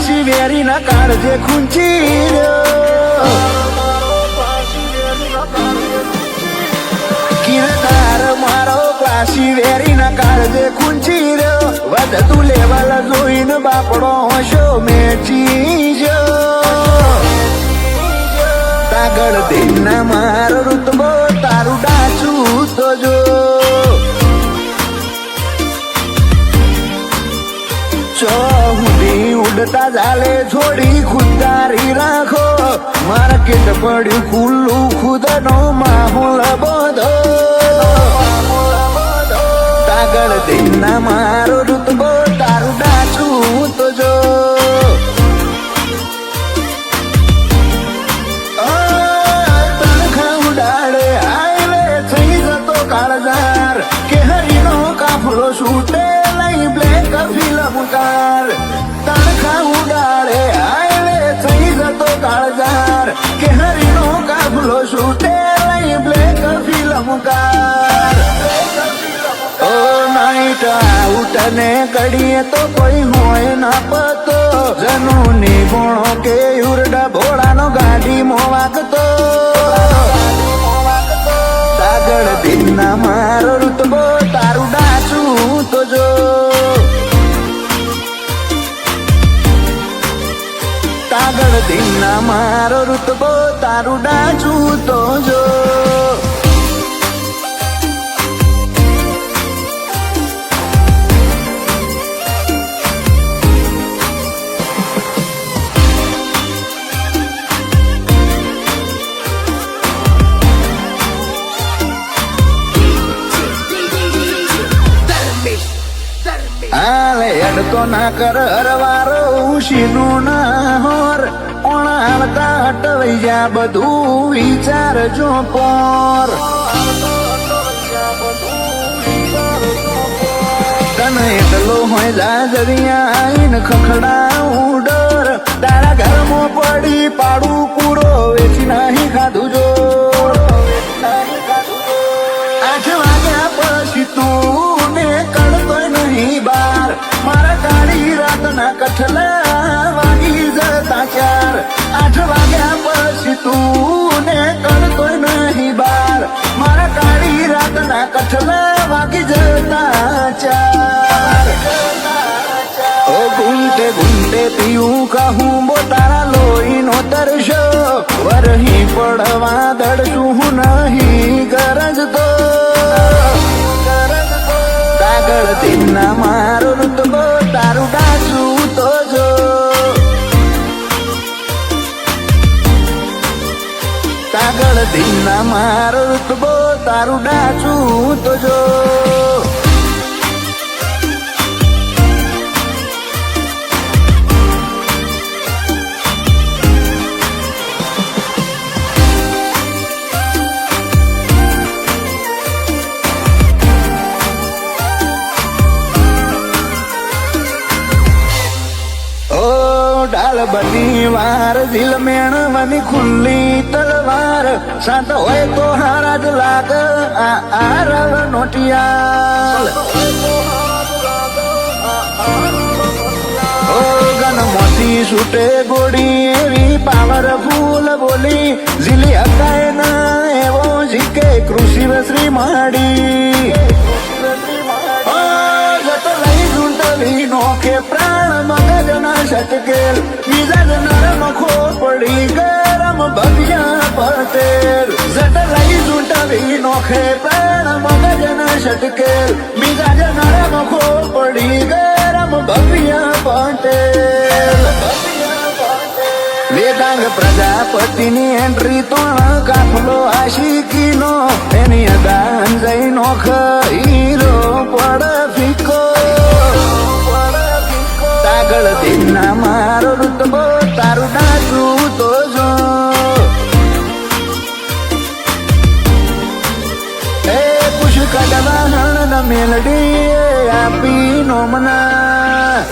classy very ના કાળજે ખૂંચી કિરદાર મારો classy very ના કાળજે ખૂંચી રહ્યો વધતું લેવલ જોઈને બાપડો હોશો મેચી તાગળ દિનના મારો ઋતબો તારું ડાચું તો જો ચોહુડી ઉડતા ચાલે છોડી ખુદારી રાખો માર્કેટ પડ્યું ખુલ્લું ખુદનો માહોલ બધો તાગળ દિનના મારો ઋતબો તારું ડાચું તો જો તણખા ઉડાડે હાઈવે થઈ જતો કાળજાર કે હરીનો કાફલો છૂટે લઈ બ્લેક ફિલ્મ કાર તણખા ઉડાડે હાઈવે થઈ જતો કાળજાર કે હરીનો કાફલો છૂટે લઈ બ્લેક ફિલ્મ કાર ઓ નાઈટ આઉટ ને કડીએ તો કોઈ હોય ના પતો જનુની ગુણો કે ઉરડા ભોળાનો ગાડી મોવાગતો તાગળ દિનના મારો ઋતબો તારું ડાચું તો જો તાગળ દિનના મારો ઋતબો તારું ડાચું તો જો હાલે અડતો ના કર હરવારો ઉશીનું ના હોર ઓણાળતા હટવાઈ જા બધું વિચારજો પોર તને એટલો હોય જાજરિયા આઈન ખખડાવું ડર તારા ઘરમાં પડી પાડું કૂડો વેચી નહીં ખાધું જો 8 વાગ્યા પછી તું ને કળતોય નહીં બાર મારા કાળી રાતના કઠલા વાગી જતા 4 8 વાગ્યા પછી તું ને કળતોય નહીં બાર મારા કાળી રાતના કઠલા વાગી જતા 4 ઓ ગુંટે ગુંટે પીવું કહું બો તારા લોહીનો તરશો વરહી પડવા દડશું નહીં ગરજ તો તાગળ દિનના મારો ઋતબો તારું ડાચું તો જો તાગળ દિનના મારો ઋતબો તારું ડાચું તો જો ડાલ બની વાર દિલ મેણવાની ખુલ્લી તલવાર શાંત હોય તો હારા જ લાગ આ રવ નોટિયાલ ઓ ગન મોતી છૂટે ગોડી એવી પાવરફુલ બોલી ઝીલી હકાય ના એવો જીકે કૃષિ શ્રી માડી નોખે પ્રાણ મગજના શટકેલ મિજાજ નરમ ખોપડી ગરમ ભવ્યા પટેલ જટલાઈ ઝૂંટવી નોખે પ્રાણ મગજના શટકેલ મિજાજ નરમ ખોપડી ગરમ ભવ્યા પટેલ વેદાંગ પ્રજાપતિની એન્ટ્રી તોણ કાફલો આશિકીનો એની અદાન જઈ નોખ હીરો પડ ફીકો તાગળ દિનના મારો ઋતબો તારું ડાચું તો જો એ પુષ્કળ વાહણ ન મેલડી આપી નો મના